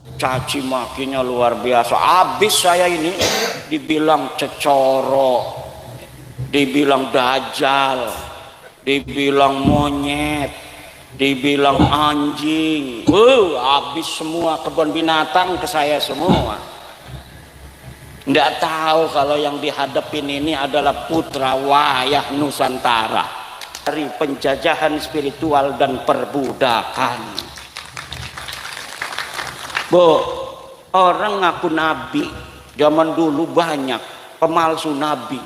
Caci makinya luar biasa. Habis saya ini dibilang cecoro, dibilang dajjal, dibilang monyet, dibilang anjing. Habis semua kebun binatang ke saya semua. Nggak tahu kalau yang dihadapin ini adalah putra wayah Nusantara dari penjajahan spiritual dan perbudakan. Orang ngaku nabi zaman dulu banyak pemalsu nabi.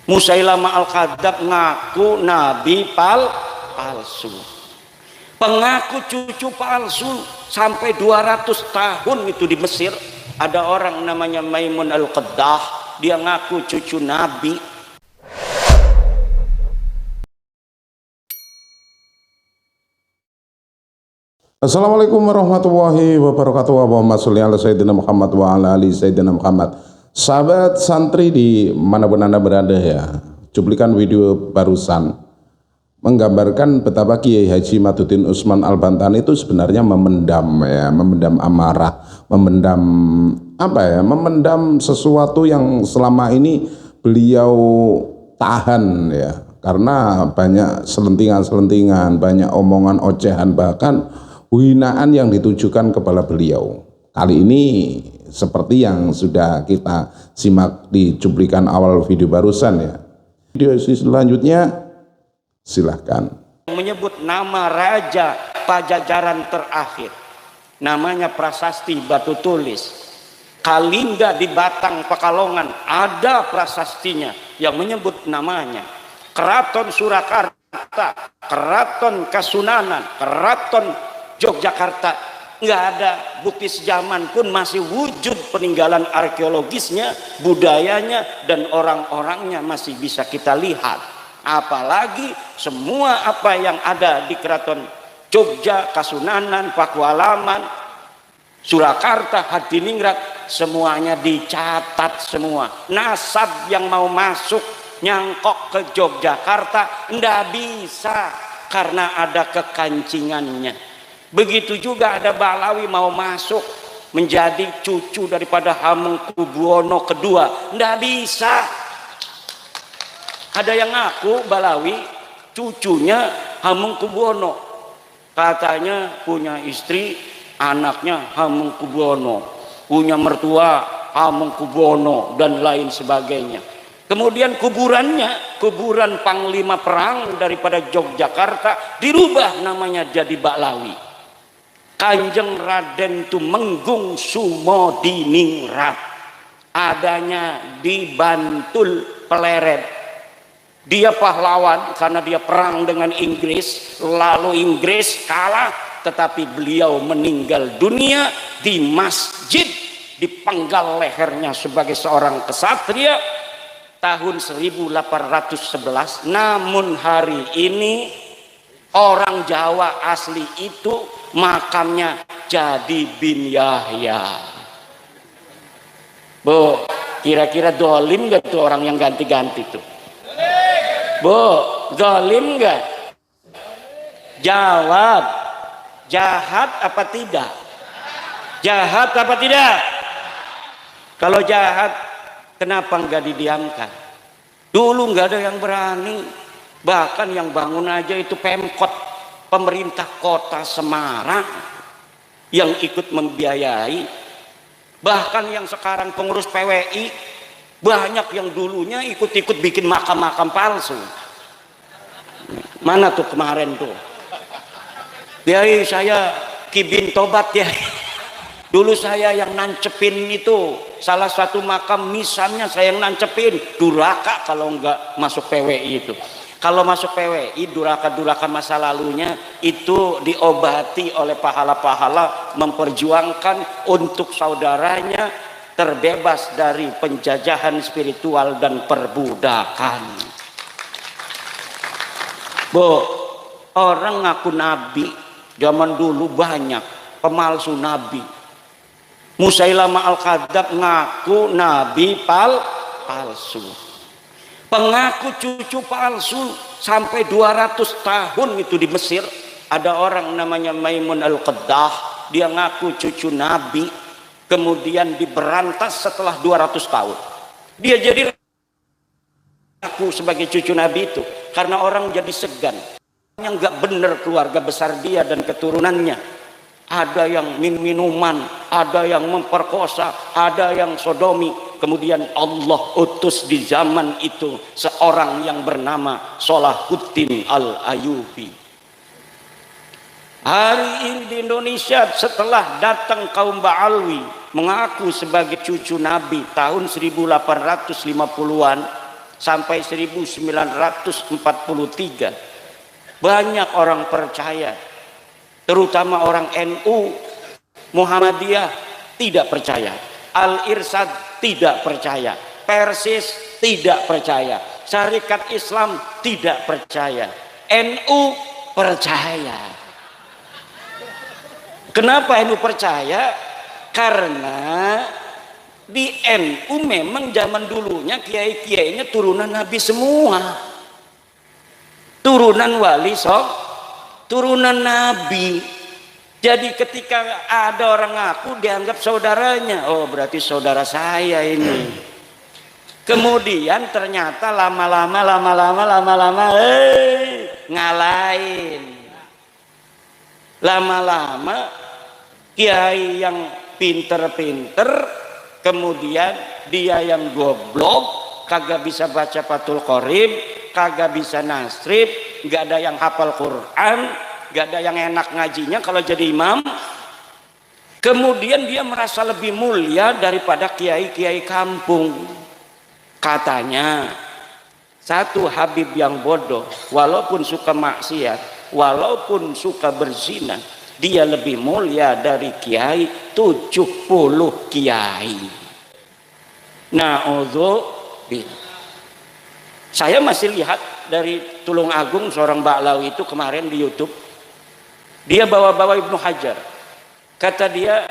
Musailamah al-Kadzab ngaku nabi palsu, pengaku cucu palsu sampai 200 tahun itu di Mesir. Ada orang namanya Maimun al-Qaddah, dia ngaku cucu nabi. Assalamualaikum warahmatullahi wabarakatuh. Allahumma sholli ala sayyidina Muhammad wa ala ali sayyidina Muhammad. Sahabat santri di manapun Anda berada ya, cuplikan video barusan menggambarkan betapa Kiai Haji Madudin Usman Al-Bantani itu sebenarnya memendam amarah, memendam sesuatu yang selama ini beliau tahan ya, karena banyak selentingan-selentingan, banyak omongan ocehan, bahkan hinaan yang ditujukan kepada beliau. Kali ini seperti yang sudah kita simak di cuplikan awal video barusan ya. Video selanjutnya silahkan. Menyebut nama raja Pajajaran terakhir, namanya Prasasti Batu Tulis. Kalingga di Batang Pekalongan ada prasastinya yang menyebut namanya. Keraton Surakarta, Keraton Kasunanan, Keraton Yogyakarta, nggak ada bukti sejaman pun masih wujud peninggalan arkeologisnya, budayanya, dan orang-orangnya masih bisa kita lihat. Apalagi semua apa yang ada di Keraton Jogja, Kasunanan, Pakualaman, Surakarta, Hadiningrat, semuanya dicatat semua. Nasab yang mau masuk nyangkok ke Yogyakarta nggak bisa karena ada kekancingannya. Begitu juga ada Balawi mau masuk menjadi cucu daripada Hamengkubuwono II, nggak bisa. Ada yang ngaku Balawi cucunya Hamengkubuwono, katanya punya istri anaknya Hamengkubuwono, punya mertua Hamengkubuwono dan lain sebagainya. Kemudian kuburannya, kuburan Panglima Perang daripada Yogyakarta, dirubah namanya jadi Balawi. Kanjeng Raden Tumenggung Sumodiningrat adanya di Bantul Pleret. Dia pahlawan karena dia perang dengan Inggris, lalu Inggris kalah, tetapi beliau meninggal dunia di masjid, dipenggal lehernya sebagai seorang kesatria tahun 1811. Namun hari ini orang Jawa asli itu makamnya jadi bin Yahya. Bu, kira-kira dolim gak tuh orang yang ganti-ganti tuh? Bu, dolim gak? Jawab. Jahat apa tidak? Jahat apa tidak? Kalau jahat, kenapa nggak didiamkan? Dulu nggak ada yang berani. Bahkan yang bangun aja itu Pemkot, pemerintah kota Semarang yang ikut membiayai. Bahkan yang sekarang pengurus PWI banyak yang dulunya ikut-ikut bikin makam-makam palsu. Mana tuh kemarin tuh? Biar saya Kibin Tobat ya. Dulu saya yang nancepin itu salah satu makam misalnya, saya yang nancepin. Duraka kalau nggak masuk PWI itu. Kalau masuk PWI, duraka-duraka masa lalunya itu diobati oleh pahala-pahala memperjuangkan untuk saudaranya terbebas dari penjajahan spiritual dan perbudakan. Bu, orang ngaku nabi zaman dulu banyak pemalsu nabi. Musailamah al-Kadzab ngaku nabi palsu, pengaku cucu palsu sampai 200 tahun itu di Mesir. Ada orang namanya Maimun al-Qaddah, dia ngaku cucu Nabi, kemudian diberantas setelah 200 tahun. Dia jadi ngaku sebagai cucu Nabi itu karena orang jadi segan. Yang nggak benar keluarga besar dia dan keturunannya. Ada yang minuman, ada yang memperkosa, ada yang sodomi. Kemudian Allah utus di zaman itu seorang yang bernama Salahuddin Al-Ayyubi. Hari ini di Indonesia setelah datang kaum Ba'alwi mengaku sebagai cucu Nabi tahun 1850-an sampai 1943. Banyak orang percaya, terutama orang NU, Muhammadiyah tidak percaya, Al-Irsyad tidak percaya, Persis tidak percaya, Syarikat Islam tidak percaya, NU percaya. Kenapa NU percaya? Karena di NU memang zaman dulunya kiai-kiainya turunan Nabi semua. Turunan wali turunan Nabi. Jadi ketika ada orang ngaku dianggap saudaranya, oh berarti saudara saya ini. Kemudian ternyata lama-lama ngalahin. Lama-lama kiai yang pinter-pinter, kemudian dia yang goblok, kagak bisa baca Fathul Qorib, kagak bisa nasrib, nggak ada yang hafal Quran, nggak ada yang enak ngajinya kalau jadi imam. Kemudian dia merasa lebih mulia daripada kiai-kiai kampung. Katanya satu Habib yang bodoh, walaupun suka maksiat, walaupun suka berzina, dia lebih mulia dari kiai 70 kiai. Na'udzubillah. Saya masih lihat dari Tulung Agung seorang Ba'lawi itu kemarin di YouTube. Dia bawa-bawa Ibnu Hajar. Kata dia,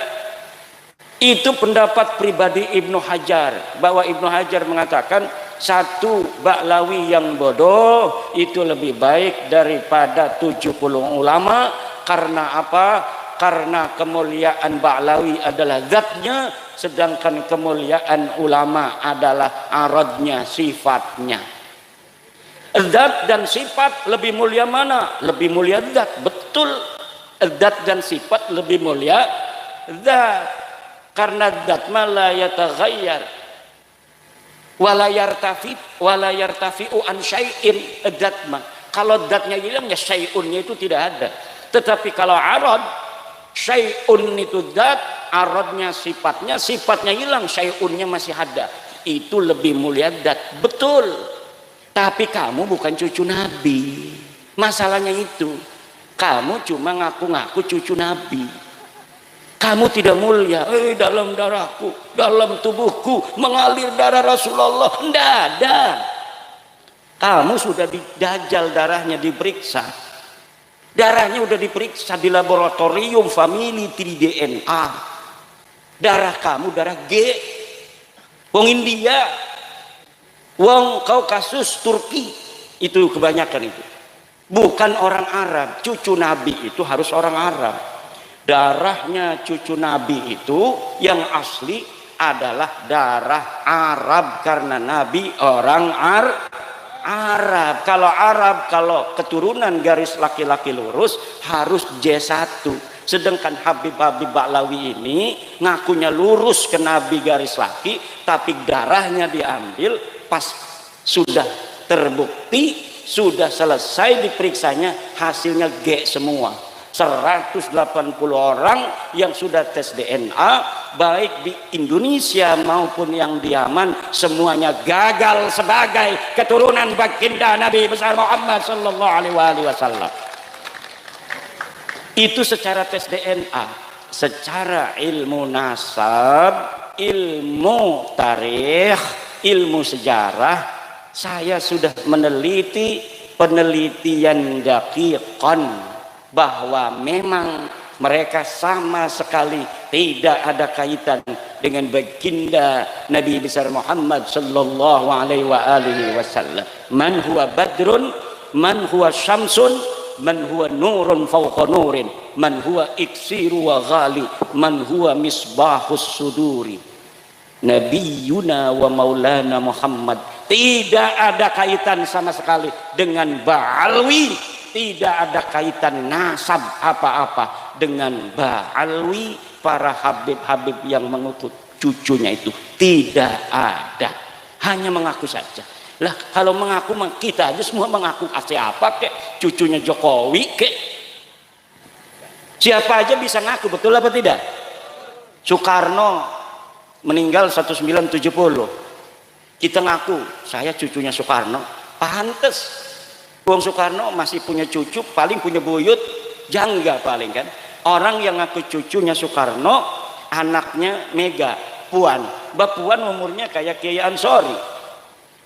itu pendapat pribadi Ibnu Hajar. Bahwa Ibnu Hajar mengatakan satu Ba'lawi yang bodoh itu lebih baik daripada 70 ulama. Karena apa? Karena kemuliaan Ba'lawi adalah zatnya, sedangkan kemuliaan ulama adalah aradnya, sifatnya. Zat dan sifat lebih mulia mana? Lebih mulia zat, betul. Zat dan sifat lebih mulia zat. Karena zat la yataghayyar wala yartafi'u an syai'in. Zat mah kalau zatnya hilang ya syai'unnya itu tidak ada. Tetapi kalau arad, syai'un itu zat, aradnya sifatnya hilang, syai'unnya masih ada. Itu lebih mulia zat, betul. Tapi kamu bukan cucu Nabi. Masalahnya itu, kamu cuma ngaku-ngaku cucu Nabi. Kamu tidak mulia. Dalam darahku, dalam tubuhku mengalir darah Rasulullah. Tidak ada. Kamu sudah didajal, darahnya diperiksa. Darahnya udah diperiksa di laboratorium family 3D-DNA. Darah kamu darah G. Wong India, wong Kaukasus, Turki, itu kebanyakan itu. Bukan orang Arab. Cucu Nabi itu harus orang Arab. Darahnya cucu Nabi itu yang asli adalah darah Arab karena Nabi orang Arab. Kalau Arab, kalau keturunan garis laki-laki lurus harus J1. Sedangkan Habib-Habib Ba'lawi ini ngakunya lurus ke Nabi garis laki, tapi darahnya diambil pas sudah terbukti, sudah selesai diperiksanya, hasilnya G semua. 180 orang yang sudah tes DNA, baik di Indonesia maupun yang di Yaman, semuanya gagal sebagai keturunan baginda Nabi besar Muhammad sallallahu alaihi wasallam. Itu secara tes DNA. Secara ilmu nasab, ilmu tarikh, ilmu sejarah, saya sudah meneliti penelitian daqiqan bahwa memang mereka sama sekali tidak ada kaitan dengan baginda Nabi besar Muhammad sallallahu alaihi wasallam. Man huwa badrun, man huwa syamsun, man huwa nurun fawqa nurin, man huwa iksiru wa ghali, man huwa misbahus suduri. Nabiyuna wa maulana Muhammad. Tidak ada kaitan sama sekali dengan Ba'alwi, tidak ada kaitan nasab apa-apa dengan Ba'alwi, para habib-habib yang mengikut cucunya itu tidak ada, hanya mengaku saja. Lah kalau mengaku kita aja semua mengaku, siapa kek cucunya Jokowi kek, siapa aja bisa ngaku, betul apa tidak? Soekarno meninggal 1970, kita ngaku saya cucunya Soekarno, pantes. Wong Soekarno masih punya cucu, paling punya buyut jangga paling kan. Orang yang ngaku cucunya Soekarno, anaknya Mega Puan, Mbak Puan umurnya kayak Kiai Ansori.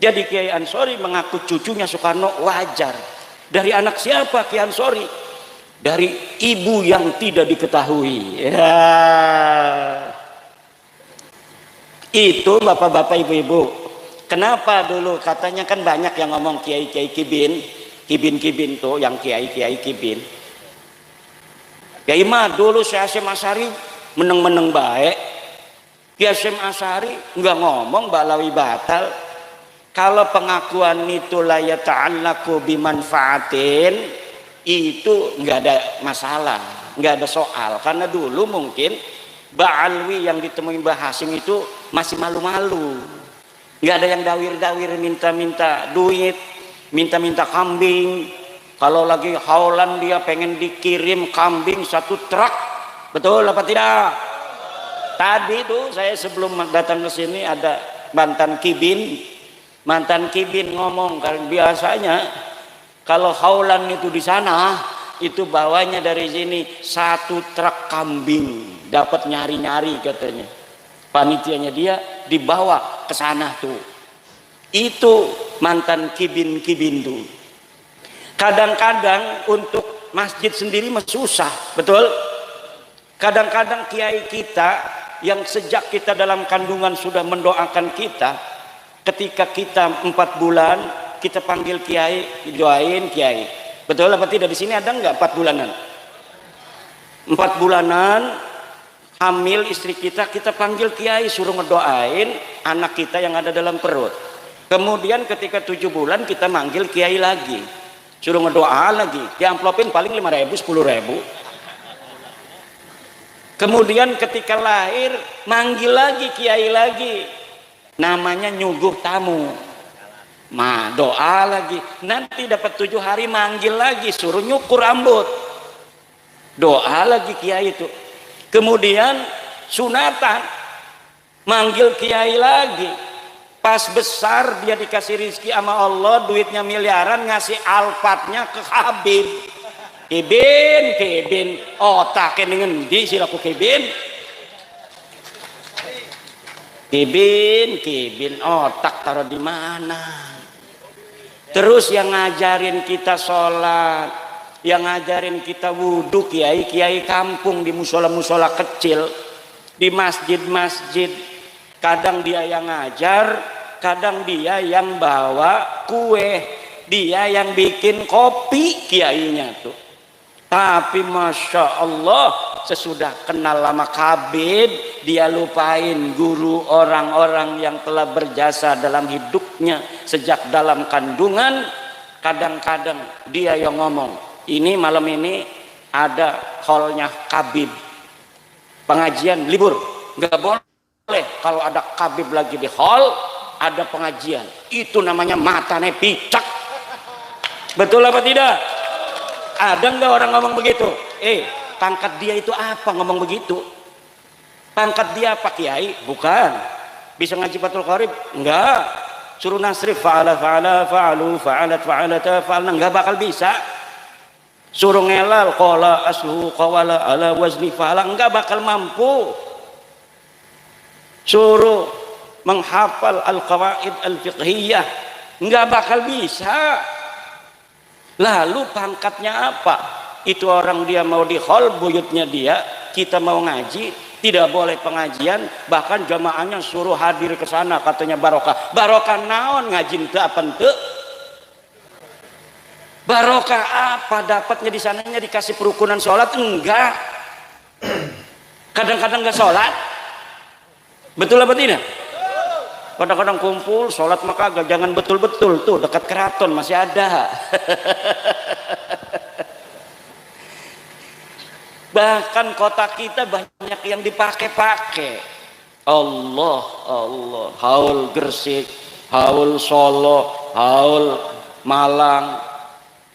Jadi Kiai Ansori mengaku cucunya Soekarno wajar. Dari anak siapa Kiai Ansori? Dari ibu yang tidak diketahui. Ya. Itu bapak-bapak ibu-ibu. Kenapa dulu katanya kan banyak yang ngomong Kiai-Kiai Kibin tuh yang Kiai-Kiai Kibin. Kiai mah dulu Syekh Hasyim Asy'ari meneng-meneng baik. Kiai Hasyim Asy'ari enggak ngomong balawi batal. Kalau pengakuan itu la yata'allaku bimanfaatin, itu enggak ada masalah, enggak ada soal. Karena dulu mungkin Ba'alwi yang ditemui Mbah Hasyim itu masih malu-malu. Enggak ada yang dawir-dawir minta-minta duit, minta-minta kambing. Kalau lagi haulan dia pengen dikirim kambing 1 truk, betul apa tidak? Tadi tuh saya sebelum datang ke sini ada mantan kibin ngomong, kan biasanya kalau haulan itu di sana itu bawanya dari sini 1 truk kambing, dapat nyari-nyari katanya. Panitianya dia dibawa ke sana tuh. Itu mantan kibin tuh. Kadang-kadang untuk masjid sendiri susah, betul? Kadang-kadang kiai kita yang sejak kita dalam kandungan sudah mendoakan kita, ketika kita 4 bulan kita panggil kiai, doain kiai, betul apa tidak? Di sini ada nggak 4 bulanan? 4 bulanan hamil istri kita panggil kiai, suruh ngedoain anak kita yang ada dalam perut. Kemudian ketika 7 bulan kita manggil kiai lagi, suruh ngedoa lagi, diamplopin paling 5.000 10.000. Kemudian ketika lahir manggil lagi kiai lagi, namanya nyuguh tamu, doa lagi. Nanti dapat 7 hari manggil lagi, suruh nyukur rambut, doa lagi kiai itu. Kemudian sunatan manggil kiai lagi. Pas besar dia dikasih rizki sama Allah, duitnya miliaran, ngasih alfatnya ke Habib. Kibin, otaknya dengan di silaku Kibin, otak taruh di mana? Terus yang ngajarin kita sholat, yang ngajarin kita wudhu, kiai kampung di musola kecil, di masjid. Kadang dia yang ngajar, kadang dia yang bawa kue, dia yang bikin kopi kiainya tuh. Tapi Masya Allah, sesudah kenal lama Habib, dia lupain guru orang-orang yang telah berjasa dalam hidupnya sejak dalam kandungan. Kadang-kadang dia yang ngomong, ini malam ini ada hallnya Habib, pengajian libur, nggak boleh kalau ada Habib lagi di hall ada pengajian, itu namanya matane picak. Betul apa tidak? Ada nggak orang ngomong begitu? Pangkat dia itu apa ngomong begitu? Pangkat dia apa kiai? Bukan. Bisa ngaji Fathul Qorib? Enggak. Suruh nasrif fa'ala fa'alu fa'alna, enggak bakal bisa. Suruh ngelal qala asluhu qawala ala wazni fa'ala, enggak bakal mampu. Suruh menghafal al-qawaid al-fiqhiyah, enggak bakal bisa. Lalu pangkatnya apa? Itu orang dia mau di hall buyutnya dia, kita mau ngaji, tidak boleh pengajian, bahkan jamaahnya suruh hadir ke sana, katanya barokah. Barokah naon ngaji teu apa teu? Barokah apa dapatnya di sananya? Dikasih perukunan sholat? Enggak. Kadang-kadang enggak sholat. Betul apa tidak? Kadang-kadang kumpul sholat maka agak, jangan betul-betul tuh dekat keraton masih ada. Bahkan kota kita banyak yang dipakai-pakai. Allah, Allah, haul Gresik, haul Solo, haul Malang.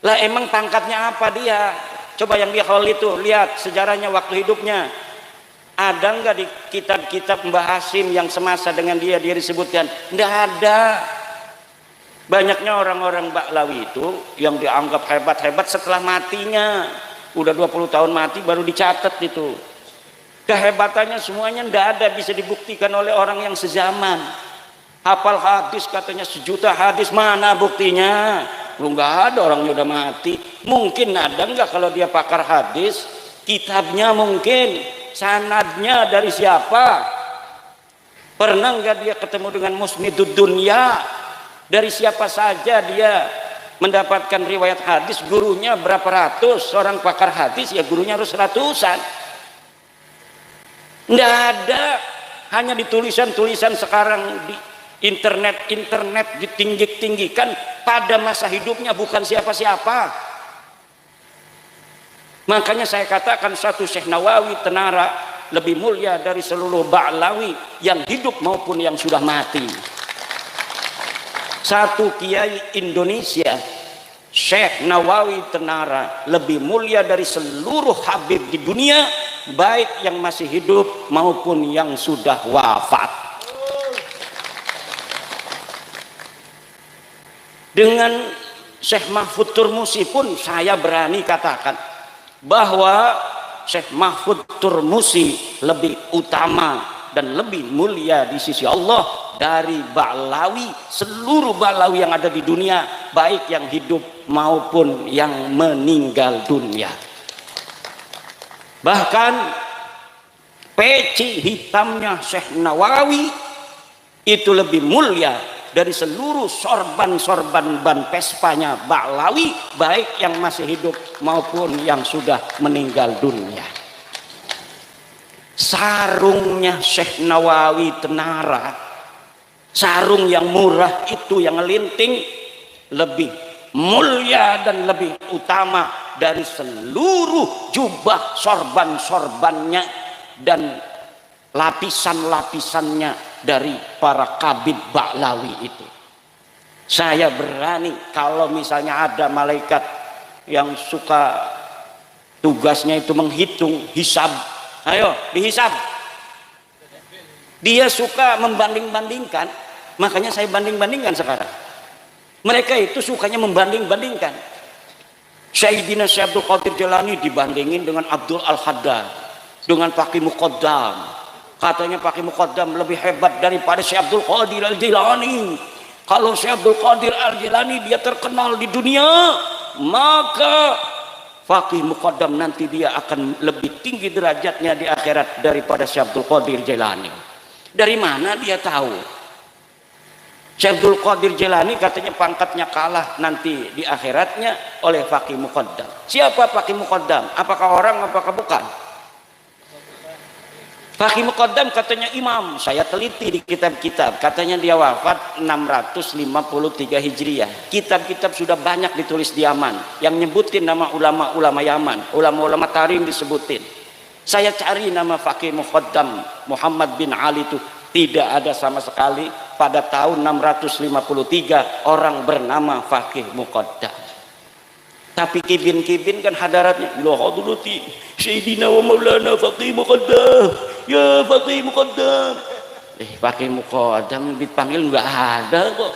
Lah emang pangkatnya apa dia? Coba yang di haul itu lihat sejarahnya waktu hidupnya. Ada nggak di kitab-kitab Mbah Hasim yang semasa dengan dia disebutkan? Nggak ada. Banyaknya orang-orang Baklawi itu yang dianggap hebat-hebat setelah matinya. Udah 20 tahun mati baru dicatat itu. Kehebatannya semuanya nggak ada bisa dibuktikan oleh orang yang sezaman. Hafal hadis katanya 1.000.000 hadis, mana buktinya? Lu nggak ada, orangnya udah mati. Mungkin ada nggak kalau dia pakar hadis? Kitabnya mungkin. Sanadnya dari siapa? Pernah nggak dia ketemu dengan musnidud dunya? Dari siapa saja dia mendapatkan riwayat hadis? Gurunya berapa ratus? Seorang pakar hadis ya gurunya harus ratusan. Nggak ada. Hanya di tulisan-tulisan sekarang di internet ditinggi-tinggikan. Pada masa hidupnya bukan siapa-siapa. Makanya saya katakan satu Syekh Nawawi Tenara lebih mulia dari seluruh Ba'lawi yang hidup maupun yang sudah mati. Satu kiai Indonesia Syekh Nawawi Tenara lebih mulia dari seluruh habib di dunia, baik yang masih hidup maupun yang sudah wafat. Dengan Syekh Mahfud Turmusi pun saya berani katakan bahwa Syekh Mahfud Turmusi lebih utama dan lebih mulia di sisi Allah dari Ba'lawi, seluruh Ba'lawi yang ada di dunia, baik yang hidup maupun yang meninggal dunia. Bahkan peci hitamnya Syekh Nawawi itu lebih mulia dari seluruh sorban-sorban ban Vespanya Ba'lawi, baik yang masih hidup maupun yang sudah meninggal dunia. Sarungnya Syekh Nawawi Tenara, sarung yang murah itu yang ngelinting, lebih mulia dan lebih utama dari seluruh jubah sorban-sorbannya dan lapisan-lapisannya dari para kabid Ba'lawi itu. Saya berani kalau misalnya ada malaikat yang suka tugasnya itu menghitung, hisab, ayo dihisab. Dia suka membanding-bandingkan, makanya saya banding-bandingkan sekarang. Mereka itu sukanya membanding-bandingkan. Sayyidina Syekh Abdul Qadir Jilani dibandingin dengan Abdul Al-Haddad, dengan Faqih Muqaddam. Katanya Faqih Muqaddam lebih hebat daripada Syekh Abdul Qadir Al-Jilani. Kalau Syekh Abdul Qadir Al-Jilani dia terkenal di dunia, maka Faqih Muqaddam nanti dia akan lebih tinggi derajatnya di akhirat daripada Syekh Abdul Qadir Jilani. Dari mana dia tahu? Syekh Abdul Qadir Jilani katanya pangkatnya kalah nanti di akhiratnya oleh Faqih Muqaddam. Siapa Faqih Muqaddam? Apakah orang, apakah bukan? Faqih Muqaddam katanya imam. Saya teliti di kitab-kitab, katanya dia wafat 653 Hijriah. Kitab-kitab sudah banyak ditulis di Yaman yang nyebutin nama ulama-ulama Yaman, ulama-ulama Tarim disebutin. Saya cari nama Faqih Muqaddam Muhammad bin Ali itu tidak ada sama sekali. Pada tahun 653 orang bernama Faqih Muqaddam. Tapi kibin-kibin kan hadaratnya, la hadrati Sayyidina wa Maulana Faqih Muqaddam, ya Faqih Muqaddam. Faqih Muqaddam dipanggil nggak ada kok.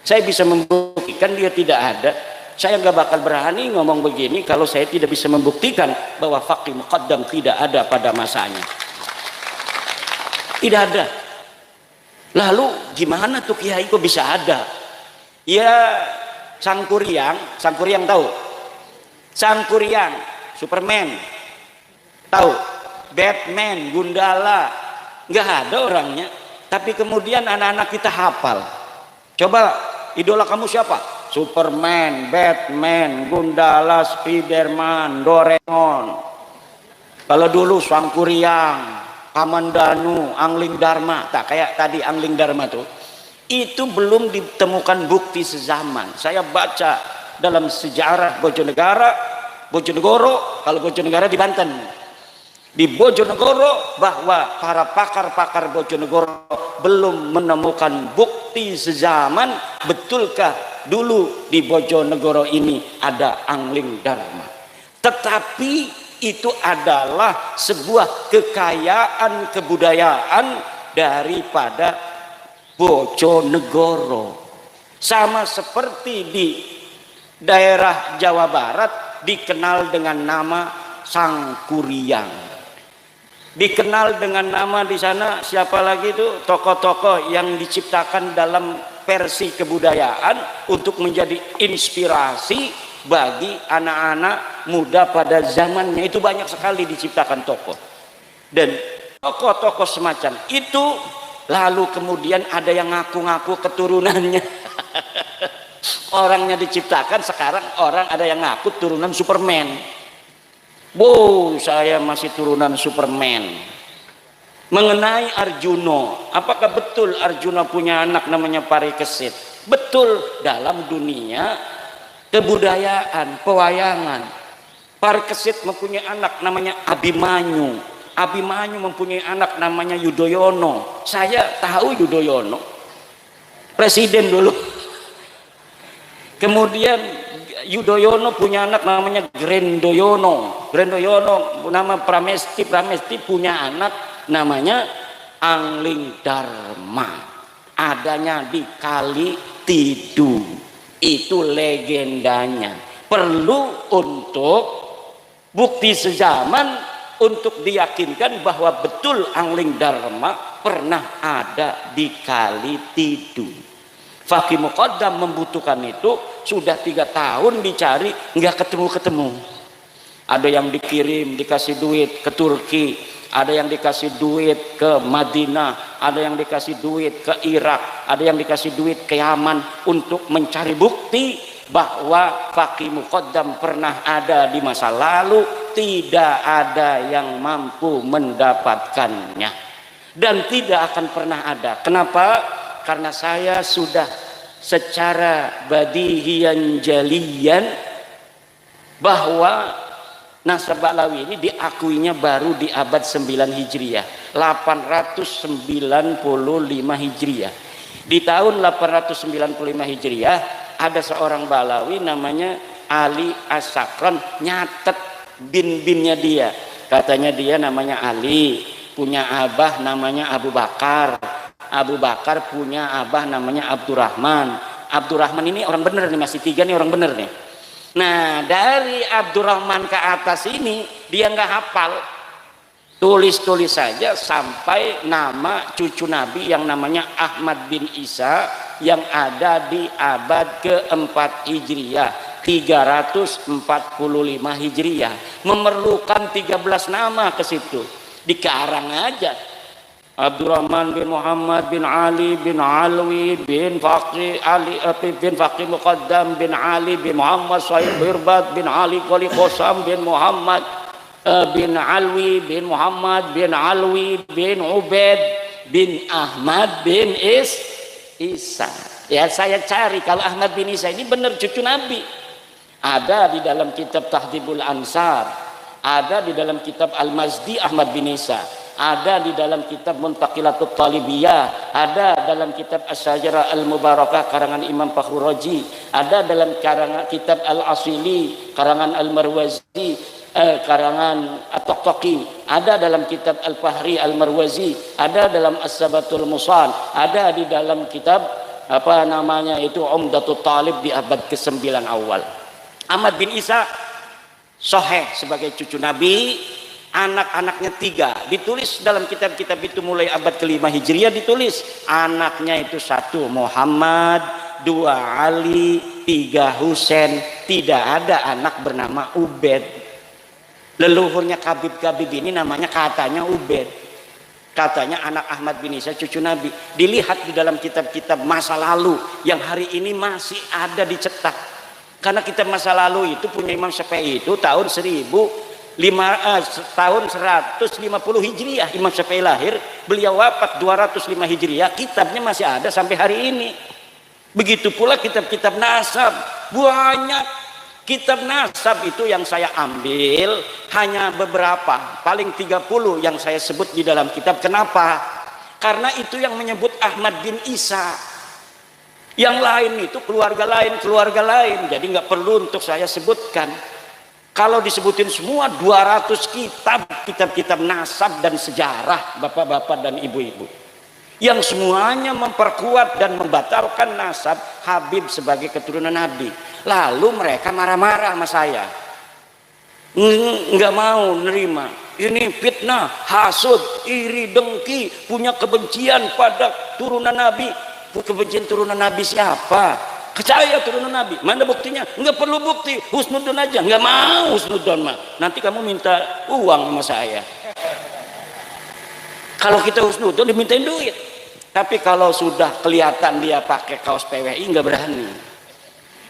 Saya bisa membuktikan dia tidak ada. Saya nggak bakal berani ngomong begini kalau saya tidak bisa membuktikan bahwa Faqih Muqaddam tidak ada pada masanya. Tidak ada. Lalu gimana tuh kiai kok bisa ada? Ya Sangkuriang tahu? Sangkuriang, Superman, tahu? Batman, Gundala, nggak ada orangnya. Tapi kemudian anak-anak kita hafal. Coba idola kamu siapa? Superman, Batman, Gundala, Spiderman, Doraemon. Kalau dulu Sangkuriang, Kamandanu, Angling Dharma, tak kayak tadi Angling Dharma tuh, itu belum ditemukan bukti sezaman. Saya baca dalam sejarah Bojonegoro, kalau Bojonegoro di Banten, di Bojonegoro, bahwa para pakar-pakar Bojonegoro belum menemukan bukti sezaman betulkah dulu di Bojonegoro ini ada Angling Dharma. Tetapi itu adalah sebuah kekayaan kebudayaan daripada Bojonegoro. Sama seperti di daerah Jawa Barat dikenal dengan nama Sangkuriang. Dikenal dengan nama di sana siapa lagi itu, tokoh-tokoh yang diciptakan dalam versi kebudayaan untuk menjadi inspirasi bagi anak-anak muda pada zamannya. Itu banyak sekali diciptakan tokoh, dan tokoh-tokoh semacam itu lalu kemudian ada yang ngaku-ngaku keturunannya. Orangnya diciptakan, sekarang orang ada yang ngaku turunan Superman. Wow, saya masih turunan Superman. Mengenai Arjuna, apakah betul Arjuna punya anak namanya Parikesit? Betul, dalam dunia kebudayaan, pewayangan, Parikesit mempunyai anak namanya Abimanyu. Abimanyu mempunyai anak namanya Yudhoyono. Saya tahu Yudhoyono, presiden dulu. Kemudian Yudhoyono punya anak namanya Grendoyono. Grendoyono nama Pramesti. Pramesti punya anak namanya Angling Dharma. Adanya di Kali Tidu. Itu legendanya. Perlu untuk bukti sezaman untuk diyakinkan bahwa betul Angling Dharma pernah ada di Kali Tidu. Fakih Muqaddam membutuhkan itu, sudah 3 tahun dicari, nggak ketemu-ketemu. Ada yang dikirim dikasih duit ke Turki, ada yang dikasih duit ke Madinah, ada yang dikasih duit ke Irak, ada yang dikasih duit ke Yaman untuk mencari bukti bahwa Fakih Muqaddam pernah ada di masa lalu. Tidak ada yang mampu mendapatkannya dan tidak akan pernah ada. Kenapa? Karena saya sudah secara badihian jalian bahwa nasab Ba'lawi ini diakuinya baru di abad 9 Hijriah, 895 Hijriah. Di tahun 895 Hijriah ada seorang Ba'lawi namanya Ali As-Sakran, nyatet bin-binnya dia. Katanya dia namanya Ali, punya abah namanya Abu Bakar. Abu Bakar punya abah namanya Abdurrahman. Abdurrahman ini orang bener nih, masih 3 nih orang bener nih. Nah, dari Abdurrahman ke atas ini dia nggak hafal, tulis-tulis saja sampai nama cucu Nabi yang namanya Ahmad bin Isa yang ada di abad keempat Hijriah, 345 Hijriah. Memerlukan 13 nama ke situ, dikarang aja. Abdurrahman bin Muhammad bin Ali bin Alwi bin Faqih Ali bin Faqih Muqaddam bin Ali bin Muhammad Sa'id Birbad bin Ali Qali Qosam bin Muhammad bin Alwi bin Muhammad bin Alwi bin Ubaid bin Ahmad bin Isa. Ya, saya cari kalau Ahmad bin Isa ini benar cucu Nabi. Ada di dalam kitab Tahdhibul Ansar, ada di dalam kitab Al-Mazdi Ahmad bin Isa, ada di dalam kitab Muntaqilatut Talibiyah, ada dalam kitab As-Sajarah Al-Mubarakah karangan Imam Fakhrur Razi, ada dalam kitab Al-Asili karangan Al-Marwazi, karangan At-Taqi, ada dalam kitab Al-Fahri Al-Marwazi, ada dalam As-Sabatul Musal, ada di dalam kitab apa namanya itu Umdatut Talib di abad ke-9 awal. Ahmad bin Isa sahih sebagai cucu Nabi. Anak-anaknya 3 ditulis dalam kitab-kitab itu mulai abad ke-5 Hijriah ditulis. Anaknya itu 1 Muhammad, 2 Ali, 3 Husain. Tidak ada anak bernama Ubaid. Leluhurnya Kabib-Kabib ini namanya katanya Ubaid. Katanya anak Ahmad bin Isa cucu Nabi. Dilihat di dalam kitab-kitab masa lalu yang hari ini masih ada dicetak. Karena kitab masa lalu itu punya Imam Syafi'i itu tahun 150 Hijriah Imam Syafi'i lahir, beliau wafat 205 Hijriah, kitabnya masih ada sampai hari ini. Begitu pula kitab-kitab nasab, banyak kitab nasab itu yang saya ambil hanya beberapa, paling 30 yang saya sebut di dalam kitab. Kenapa? Karena itu yang menyebut Ahmad bin Isa. Yang lain itu keluarga lain, jadi nggak perlu untuk saya sebutkan. Kalau disebutin semua 200 kitab nasab dan sejarah bapak-bapak dan ibu-ibu, yang semuanya memperkuat dan membatalkan nasab Habib sebagai keturunan Nabi. Lalu mereka marah-marah sama saya, nggak mau nerima. Ini fitnah, hasud, iri, dengki, punya kebencian pada turunan Nabi. Kebencian turunan Nabi siapa? Saya turunan Nabi. Mana buktinya? Nggak perlu bukti, husnudon aja. Nggak mau husnudon mah. Nanti kamu minta uang sama saya. Kalau kita husnudon dimintain duit. Tapi kalau sudah kelihatan dia pakai kaos PWI, nggak berani.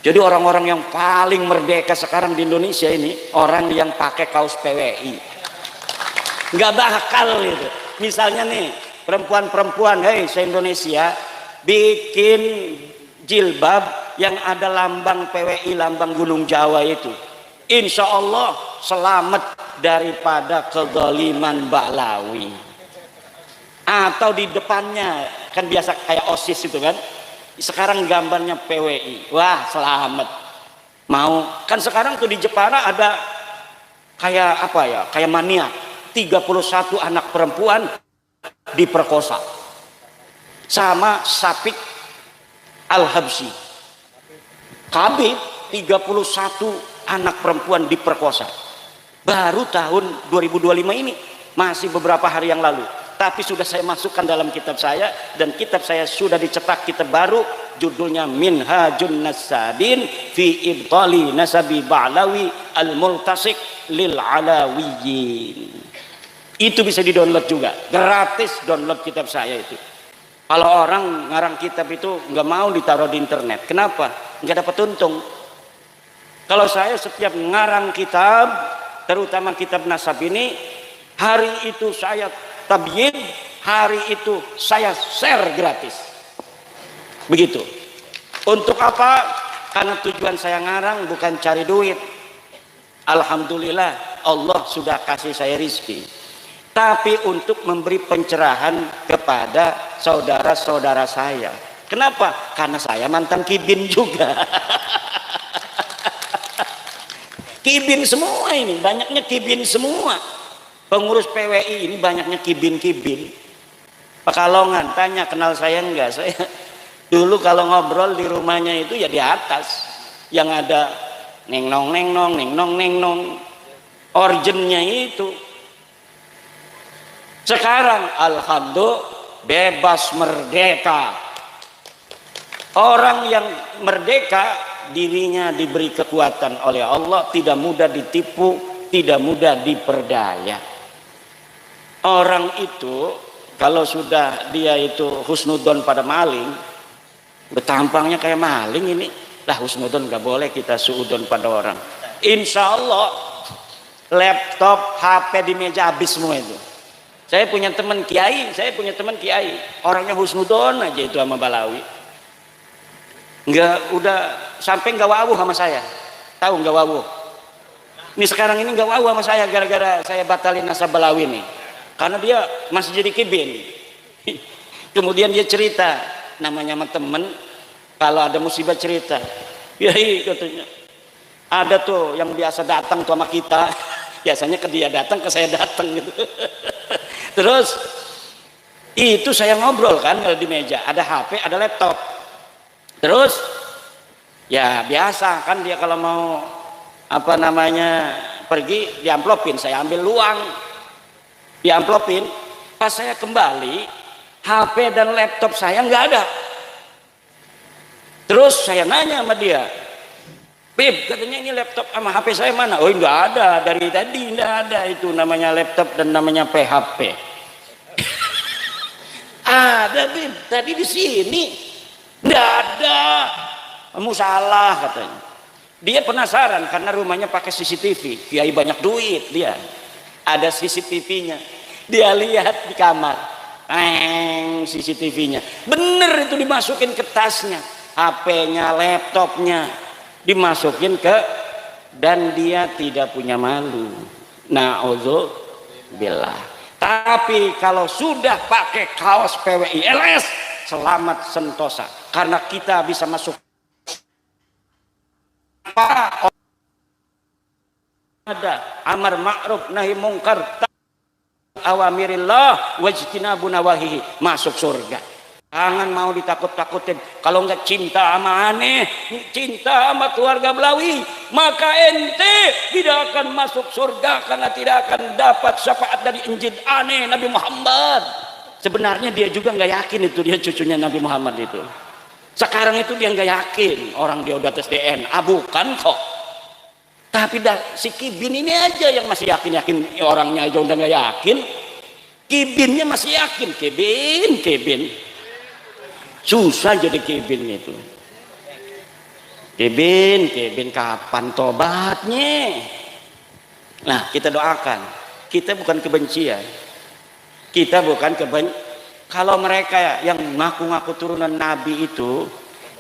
Jadi orang-orang yang paling merdeka sekarang di Indonesia ini orang yang pakai kaos PWI. Nggak bakal gitu. Misalnya nih perempuan-perempuan, hei se-Indonesia bikin jilbab yang ada lambang PWI, lambang Gunung Jawa itu. Insya Allah selamat daripada kezaliman Ba'lawi. Atau di depannya kan biasa kayak OSIS itu kan, sekarang gambarnya PWI, wah selamat. Mau kan sekarang tuh di Jepara ada kayak apa ya, kayak maniak, 31 anak perempuan diperkosa sama Sapik Al-Habsyi. Habib 31 anak perempuan diperkosa baru tahun 2025 ini, masih beberapa hari yang lalu. Tapi sudah saya masukkan dalam kitab saya, dan kitab saya sudah dicetak kitab baru, judulnya Minhajun Nasadin fi Ibtali Nasabi Ba'lawi Al-Multasik lil Alawiyyin. Itu bisa di-download juga, gratis download kitab saya itu. Kalau orang ngarang kitab itu nggak mau ditaruh di internet, kenapa? Nggak dapat untung. Kalau saya setiap ngarang kitab, terutama kitab nasab ini, hari itu saya tabyin, hari itu saya share gratis. Begitu. Untuk apa? Karena tujuan saya ngarang bukan cari duit. Alhamdulillah Allah sudah kasih saya rizki. Tapi untuk memberi pencerahan kepada saudara-saudara saya. Kenapa? Karena saya mantan kibin juga. Kibin semua ini, banyaknya kibin semua. Pengurus PWI ini banyaknya kibin-kibin. Pekalongan, tanya kenal saya enggak? Saya dulu kalau ngobrol di rumahnya itu ya di atas, yang ada neng nong, orjennya itu. Sekarang alhamdulillah bebas merdeka. Orang yang merdeka dirinya diberi kekuatan oleh Allah, tidak mudah ditipu, tidak mudah diperdaya. Orang itu kalau sudah dia itu husnudon pada maling, betampangnya kayak maling ini, lah husnudon gak boleh kita suudon pada orang. Insya Allah laptop, HP di meja habis semua itu. Saya punya teman kiai, orangnya husnudon aja itu sama Balawi. Nggak, udah sampai nggak wawuh sama saya. Tahu nggak wawuh? Ini sekarang ini nggak wawuh sama saya gara-gara saya batalin nasab Balawi nih. Karena dia masih jadi kibin. Kemudian dia cerita, namanya sama temen, kalau ada musibah cerita, yai katanya, ada tuh yang biasa datang tuh sama kita, biasanya ke dia datang, ke saya datang gitu. Terus itu saya ngobrol kan kalau di meja, ada HP, ada laptop. Terus ya biasa kan dia kalau mau apa namanya pergi diamplopin, saya ambil luang, diamplopin. Pas saya kembali, HP dan laptop saya nggak ada. Terus saya nanya sama dia, Bib, katanya ini laptop sama HP saya mana? Oh nggak ada, dari tadi nggak ada, itu namanya laptop dan namanya PHP. Ada Bin, tadi di sini. Nggak ada. Kamu salah katanya. Dia penasaran karena rumahnya pakai CCTV. Kiai banyak duit dia. Ada CCTV-nya. Dia lihat di kamar. CCTV-nya. Bener itu dimasukin ke tasnya. HP-nya, laptopnya. Dimasukin ke, dan dia tidak punya malu. Na'udzubillah. Tapi kalau sudah pakai kaos PWI LS, selamat sentosa. Karena kita bisa masuk ada amar ma'ruf nahi mungkar awamirillah wajtinabu nawahihi, masuk surga. Jangan mau ditakut-takutin. Kalau enggak cinta sama aneh, cinta sama keluarga Belawi, maka ente tidak akan masuk surga karena tidak akan dapat syafaat dari Injil aneh Nabi Muhammad. Sebenarnya dia juga nggak yakin itu dia cucunya Nabi Muhammad itu. Sekarang itu dia nggak yakin orang dia udah tes DNA, bukan kok. Tapi si Kibin ini aja yang masih yakin orangnya aja udah nggak yakin. Kibinnya masih yakin. Kibin. Susah jadi Kibin itu. Kibin kapan tobatnya? Nah, kita doakan. Kita bukan kebencian. Kalau mereka yang ngaku-ngaku turunan Nabi itu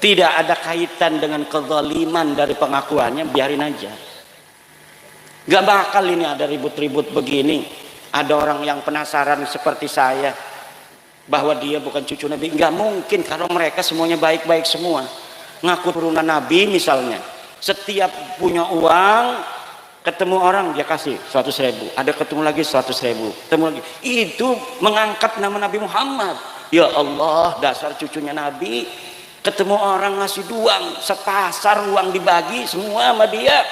tidak ada kaitan dengan kezaliman dari pengakuannya, biarin aja. Gak bakal ini ada ribut-ribut begini. Ada orang yang penasaran seperti saya bahwa dia bukan cucu Nabi. Gak mungkin kalau mereka semuanya baik-baik semua. Ngaku turunan Nabi misalnya, setiap punya uang, ketemu orang dia kasih 100.000, ada ketemu lagi 100.000, ketemu lagi, itu mengangkat nama Nabi Muhammad. Ya Allah, dasar cucunya Nabi, ketemu orang ngasih uang, sepasar uang dibagi semua sama dia.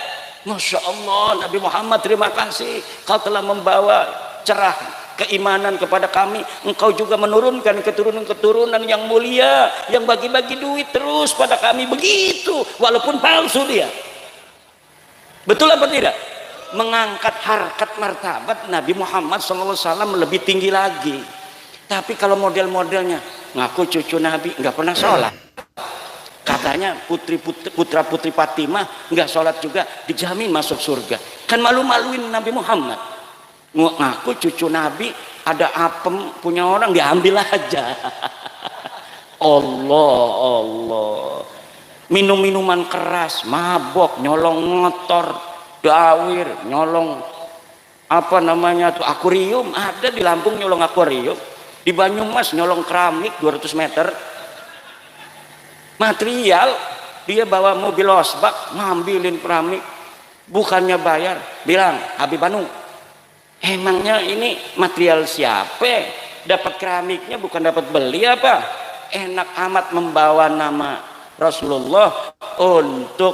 Masya Allah, Nabi Muhammad terima kasih, kau telah membawa cerah keimanan kepada kami. Engkau juga menurunkan keturunan-keturunan yang mulia, yang bagi-bagi duit terus pada kami. Begitu, walaupun palsu dia. Betul apa tidak? Mengangkat harkat martabat Nabi Muhammad SAW lebih tinggi lagi. Tapi kalau model-modelnya ngaku cucu Nabi, nggak pernah sholat, katanya putra putri Fatimah nggak sholat juga, dijamin masuk surga. Kan malu-maluin Nabi Muhammad. Ngaku cucu Nabi, ada apem punya orang diambil aja. Allah. Minum-minuman keras, mabok, nyolong motor, dawir, nyolong apa namanya tuh, akuarium. Ada di Lampung nyolong akuarium, di Banyumas nyolong keramik 200 meter material. Dia bawa mobil osbak ngambilin keramik, bukannya bayar, bilang Habib Anu, emangnya ini material siapa? Dapat keramiknya bukan dapat beli apa? Enak amat membawa nama Rasulullah untuk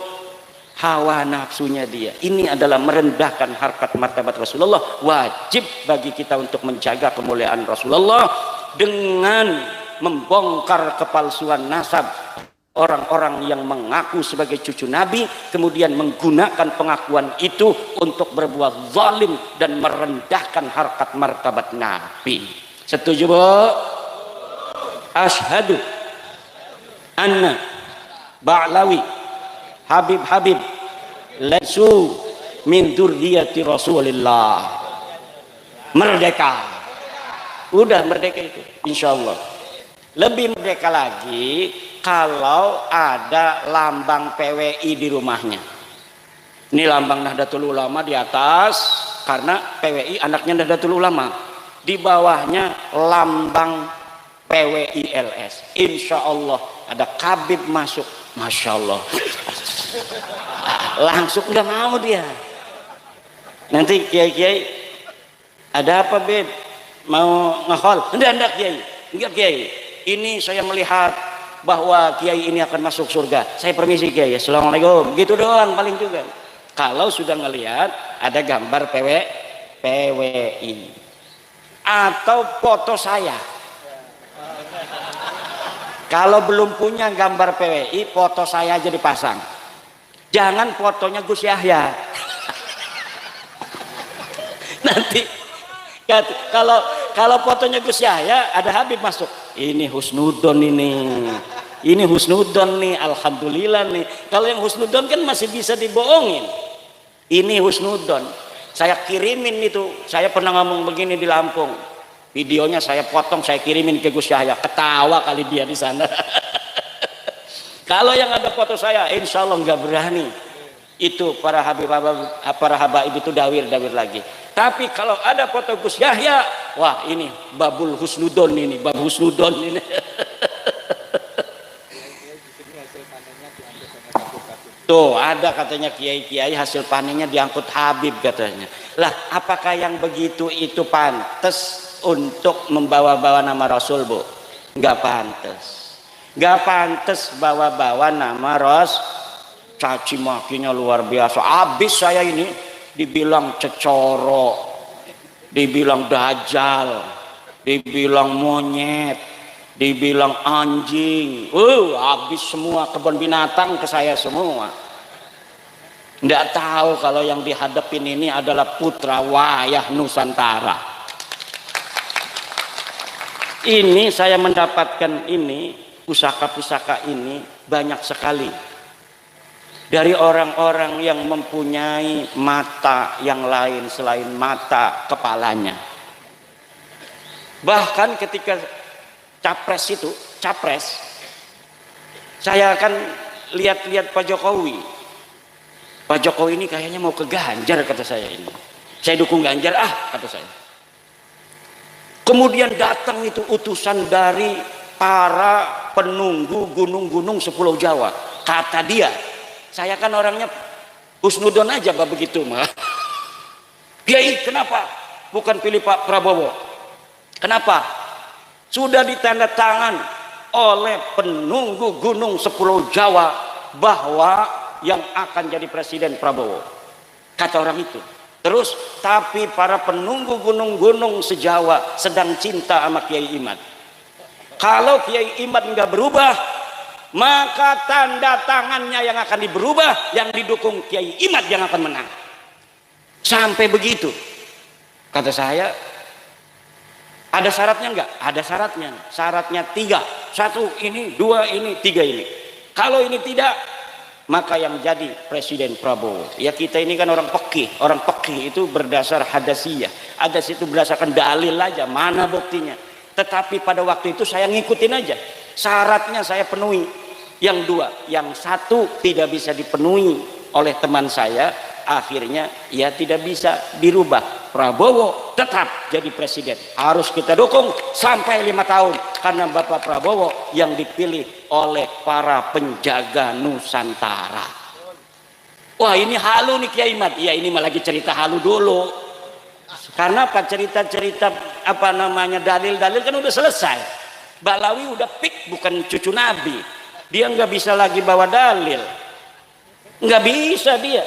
hawa nafsunya dia. Ini adalah merendahkan harkat martabat Rasulullah. Wajib bagi kita untuk menjaga kemuliaan Rasulullah dengan membongkar kepalsuan nasab orang-orang yang mengaku sebagai cucu Nabi, kemudian menggunakan pengakuan itu untuk berbuat zalim dan merendahkan harkat martabat Nabi. Setuju, Bu? Asyhadu anna Ba'lawi Habib laisu min dzurriyyati Rasulillah. Merdeka. Udah merdeka itu, insyaallah. Lebih merdeka lagi kalau ada lambang PWI di rumahnya. Ini lambang Nahdlatul Ulama di atas, karena PWI anaknya Nahdlatul Ulama. Di bawahnya lambang PWI LS. Insya Allah ada Kabib masuk, Masya Allah, langsung udah mau dia. Nanti kiai-kiai, ada apa Beb? Mau ngehol? Enggak kiai, enggak kiai. Ini saya melihat bahwa kiai ini akan masuk surga. Saya permisi kiai, assalamualaikum. Gitu doang paling juga. Kalau sudah ngelihat ada gambar PWI atau foto saya. Kalau belum punya gambar PWI, foto saya aja dipasang. Jangan fotonya Gus Yahya. Nanti Kalau fotonya Gus Yahya ada Habib masuk, ini husnudon ini husnudon nih, alhamdulillah nih. Kalau yang husnudon kan masih bisa dibohongin, ini husnudon. Saya kirimin itu, saya pernah ngomong begini di Lampung, videonya saya potong, saya kirimin ke Gus Yahya, ketawa kali dia di sana. Kalau yang ada foto saya, insya Allah nggak berani. Itu para habaib itu dawir lagi. Tapi kalau ada foto Gus Yahya, wah ini babul husnudon ini, bab husnudon ini. Tuh ada katanya kiai-kiai hasil panennya diangkut Habib katanya. Lah apakah yang begitu itu pantas untuk membawa-bawa nama Rasul, Bu? Nggak pantas. Nggak pantas bawa-bawa nama caci makinya luar biasa. Abis saya ini dibilang cecoro, dibilang dajjal, dibilang monyet, dibilang anjing. Habis semua, kebun binatang ke saya semua. Nggak tahu kalau yang dihadapin ini adalah putra wayah Nusantara. Ini saya mendapatkan ini, pusaka-pusaka ini banyak sekali dari orang-orang yang mempunyai mata yang lain selain mata kepalanya. Bahkan ketika capres, saya akan lihat-lihat Pak Jokowi. Pak Jokowi ini kayaknya mau ke Ganjar, kata saya ini. Saya dukung Ganjar, kata saya. Kemudian datang itu utusan dari para penunggu gunung-gunung sepulau Jawa. Kata dia, saya kan orangnya husnudon aja Pak begitu mah. Kiai kenapa bukan pilih Pak Prabowo? Kenapa? Sudah ditanda tangan oleh penunggu gunung sepulau Jawa bahwa yang akan jadi presiden Prabowo, kata orang itu. Terus tapi para penunggu gunung-gunung sejawa sedang cinta sama Kiai Imad. Kalau Kiai Imad nggak berubah, maka tanda tangannya yang akan berubah, yang didukung Kiai Imad yang akan menang. Sampai begitu, kata saya. Ada syaratnya enggak? Ada syaratnya. Syaratnya 3. 1 ini, 2 ini, 3 ini. Kalau ini tidak, maka yang jadi presiden Prabowo. Ya kita ini kan orang pekih. Orang pekih itu berdasar hadasiyah. Hadas itu berdasarkan dalil aja, mana buktinya. Tetapi pada waktu itu saya ngikutin aja. Syaratnya saya penuhi. Yang 2, yang 1 tidak bisa dipenuhi oleh teman saya. Akhirnya ya tidak bisa dirubah. Prabowo tetap jadi presiden, harus kita dukung sampai 5 tahun karena Bapak Prabowo yang dipilih oleh para penjaga Nusantara. Wah ini halu nih Kiai Imad. Ya ini malah lagi cerita halu dulu, karena apa, cerita-cerita apa namanya dalil-dalil kan udah selesai. Balawi udah pik, bukan cucu Nabi, dia nggak bisa lagi bawa dalil, nggak bisa dia.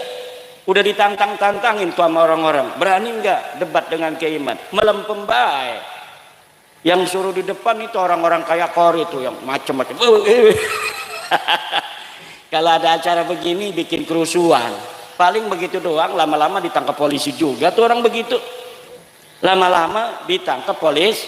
Udah ditantang-tantangin tuh sama orang-orang. Berani nggak debat dengan Kiai Imad? Melempem baik. Yang suruh di depan itu orang-orang kayak Kori itu yang macam-macam. Kalau ada acara begini bikin kerusuhan. Paling begitu doang, lama-lama ditangkap polisi juga tuh orang begitu. Lama-lama ditangkap polisi.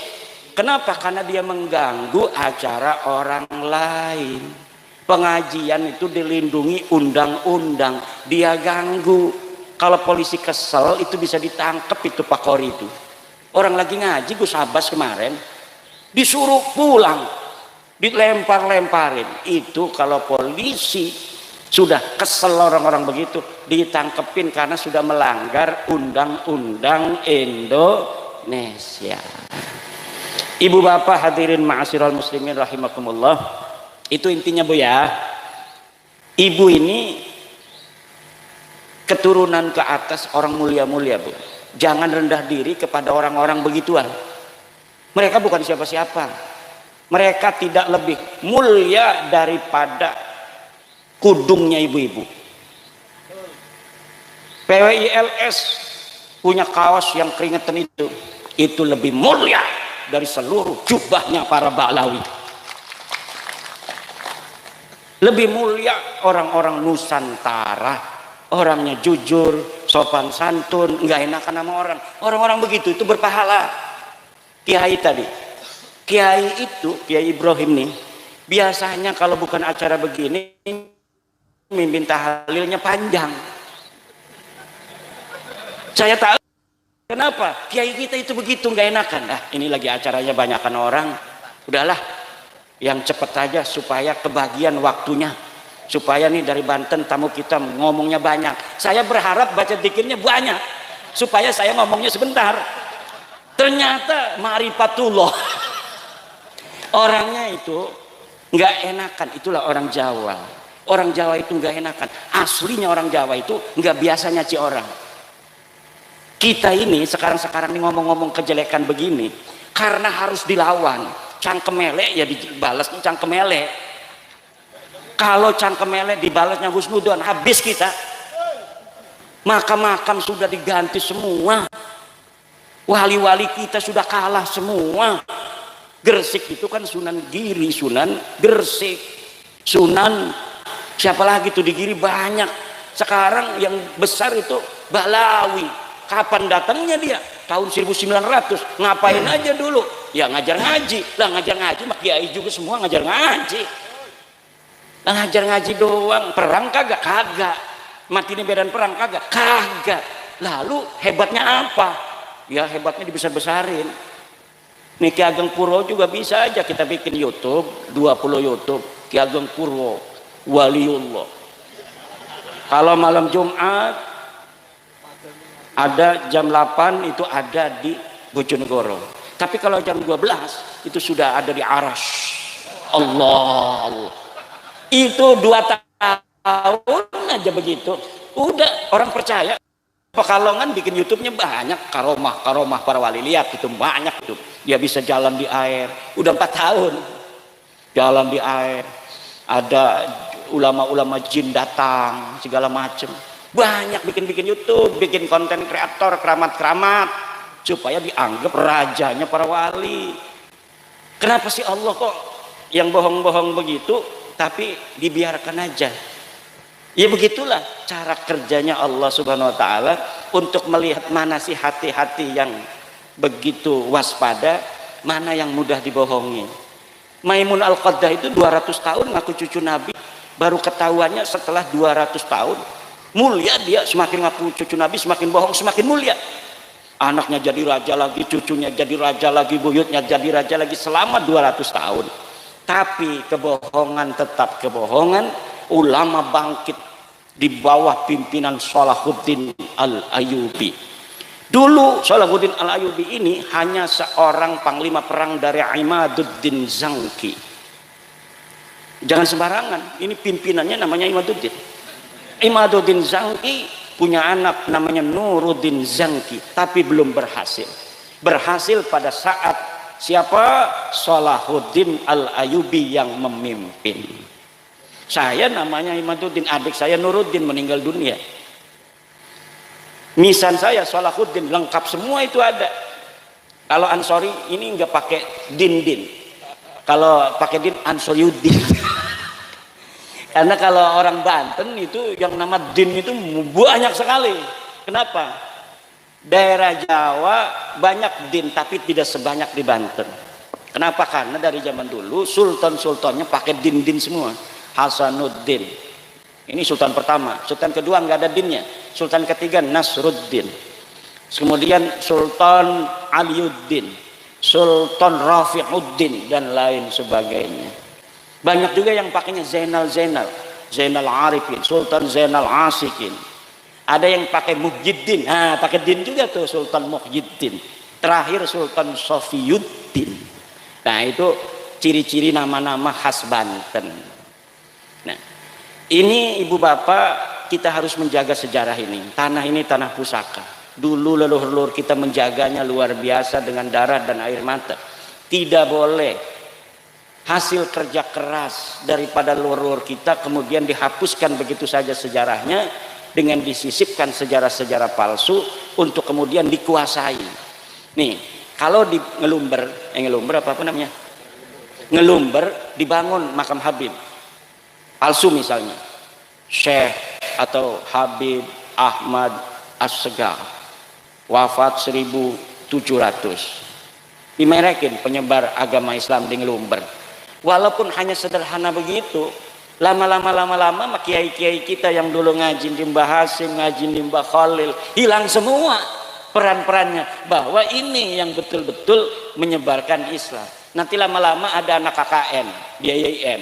Kenapa? Karena dia mengganggu acara orang lain. Pengajian itu dilindungi undang-undang, dia ganggu. Kalau polisi kesel itu bisa ditangkap itu Pak Kori itu. Orang lagi ngaji Gus Abbas kemarin disuruh pulang, dilempar-lemparin. Itu kalau polisi sudah kesel orang-orang begitu ditangkepin karena sudah melanggar undang-undang Indonesia. Ibu bapak hadirin ma'asyiral muslimin rahimakumullah. Itu intinya Bu ya. Ibu ini keturunan ke atas orang mulia-mulia Bu. Jangan rendah diri kepada orang-orang begituan. Mereka bukan siapa-siapa. Mereka tidak lebih mulia daripada kudungnya ibu-ibu. PWILS punya kaos yang keringetan itu lebih mulia dari seluruh jubahnya para Ba'lawi. Lebih mulia orang-orang Nusantara, orangnya jujur, sopan santun, nggak enakan sama orang. Orang-orang begitu itu berpahala. Kiai tadi, Kiai itu, Kiai Ibrahim nih, biasanya kalau bukan acara begini, mimpin tahlilnya panjang. Saya tahu kenapa Kiai kita itu begitu nggak enakan. Ini lagi acaranya banyakan orang, udahlah yang cepat aja supaya kebagian waktunya, supaya nih dari Banten tamu kita ngomongnya banyak. Saya berharap baca dzikirnya banyak supaya saya ngomongnya sebentar. Ternyata ma'rifatullah orangnya itu nggak enakan. Itulah orang Jawa. Orang Jawa itu nggak enakan. Aslinya orang Jawa itu nggak biasa nyaci orang. Kita ini sekarang nih ngomong-ngomong kejelekan begini karena harus dilawan. Cangkem elek ya dibalas cangkem elek. Kalau cangkem elek dibalasnya husnudon, habis kita. Makam-makam sudah diganti semua. Wali-wali kita sudah kalah semua. Gresik itu kan Sunan Giri, Sunan Gresik, Sunan siapa lagi tuh di Giri banyak. Sekarang yang besar itu Balawi. Kapan datangnya dia? Tahun 1900. Ngapain aja dulu? Ya ngajar ngaji. Lah ngajar ngaji mak kiai juga semua ngajar ngaji. Lah ngajar ngaji doang. Perang kagak? Kagak. Mati di medan perang kagak? Kagak. Lalu hebatnya apa? Ya hebatnya dibesar-besarin. Nih Ki Ageng Purwo juga bisa aja kita bikin YouTube, 20 YouTube Ki Ageng Purwo Waliullah. Kalau malam Jumat ada jam 8 itu ada di Bojonegoro. Tapi kalau jam 12 itu sudah ada di Arash. Allah. Itu 2 tahun aja begitu. Udah orang percaya. Pekalongan bikin YouTube-nya banyak, karomah para wali, lihat itu banyak itu. Dia bisa jalan di air, udah 4 tahun jalan di air. Ada ulama-ulama jin datang segala macem. Banyak bikin YouTube, bikin konten kreator, keramat-keramat supaya dianggap rajanya para wali. Kenapa sih Allah kok yang bohong-bohong begitu tapi dibiarkan aja? Ya begitulah cara kerjanya Allah Subhanahu wa taala untuk melihat mana sih hati-hati yang begitu waspada, mana yang mudah dibohongi. Maimun Al-Qaddah itu 200 tahun ngaku cucu Nabi, baru ketahuannya setelah 200 tahun. Mulia dia, semakin ngaku cucu Nabi semakin bohong semakin mulia. Anaknya jadi raja lagi, cucunya jadi raja lagi, buyutnya jadi raja lagi selama 200 tahun. Tapi kebohongan tetap kebohongan. Ulama bangkit di bawah pimpinan Salahuddin Al-Ayyubi. Dulu Salahuddin Al-Ayyubi ini hanya seorang panglima perang dari Imaduddin Zangki. Jangan sembarangan, ini pimpinannya namanya Imaduddin. Imaduddin Zangki punya anak namanya Nuruddin Zangki, tapi belum berhasil. Berhasil pada saat siapa? Salahuddin Al-Ayyubi yang memimpin. Saya namanya Imaduddin, adik saya Nuruddin meninggal dunia. Misan saya Salahuddin, lengkap semua itu ada. Kalau Ansori ini nggak pakai din. Kalau pakai din Ansoriuddin. Karena kalau orang Banten itu yang nama din itu banyak sekali. Kenapa? Daerah Jawa banyak din tapi tidak sebanyak di Banten. Kenapa? Karena dari zaman dulu sultan-sultannya pakai din semua. Hasanuddin ini sultan pertama, sultan kedua nggak ada dinnya, sultan ketiga Nasruddin, kemudian Sultan Aliuddin, Sultan Rafiuddin dan lain sebagainya. Banyak juga yang pakainya Zainal Arifin, Sultan Zainal Asikin. Ada yang pakai Muhyiddin, pakai din juga tuh Sultan Muhyiddin. Terakhir Sultan Sofiyuddin. Nah itu ciri-ciri nama-nama khas Banten. Nah, ini ibu bapak kita harus menjaga sejarah ini. Tanah ini tanah pusaka. Dulu leluhur kita menjaganya luar biasa dengan darah dan air mata. Tidak boleh hasil kerja keras daripada leluhur kita kemudian dihapuskan begitu saja sejarahnya dengan disisipkan sejarah-sejarah palsu untuk kemudian dikuasai. Nih, kalau di Ngelumber apa namanya? Ngelumber dibangun makam Habib. Palsu misalnya Syekh atau Habib Ahmad As-Segar wafat 1700. dimerekin penyebar agama Islam di Ngelumber. Walaupun hanya sederhana begitu, lama-lama kiai-kiai kita yang dulu ngaji di Mbah Hasim, ngaji di Mbah Khalil, hilang semua peran-perannya, bahwa ini yang betul-betul menyebarkan Islam. Nanti lama-lama ada anak KKN di IAIN,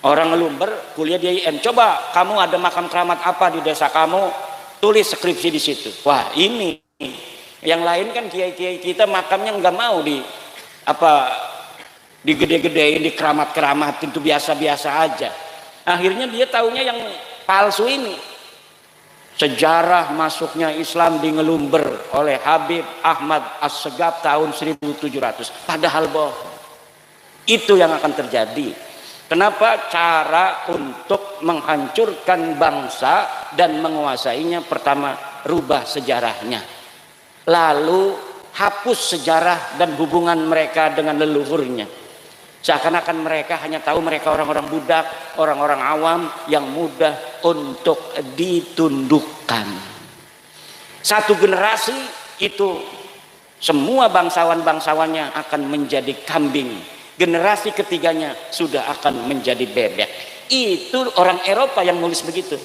orang Ngelumber kuliah di IAIN, coba kamu ada makam keramat apa di desa kamu, tulis skripsi di situ. Wah, ini yang lain kan kiai-kiai kita makamnya nggak mau digede-gedein, di keramat-keramat, itu biasa-biasa aja. Akhirnya dia taunya yang palsu ini. Sejarah masuknya Islam di Ngelumber oleh Habib Ahmad As-Segaf tahun 1700, padahal bohong. Itu yang akan terjadi. Kenapa? Cara untuk menghancurkan bangsa dan menguasainya, pertama rubah sejarahnya, lalu hapus sejarah dan hubungan mereka dengan leluhurnya. Seakan-akan mereka hanya tahu mereka orang-orang budak, orang-orang awam yang mudah untuk ditundukkan. Satu generasi itu semua bangsawan-bangsawannya akan menjadi kambing. Generasi ketiganya sudah akan menjadi bebek. Itu orang Eropa yang nulis begitu.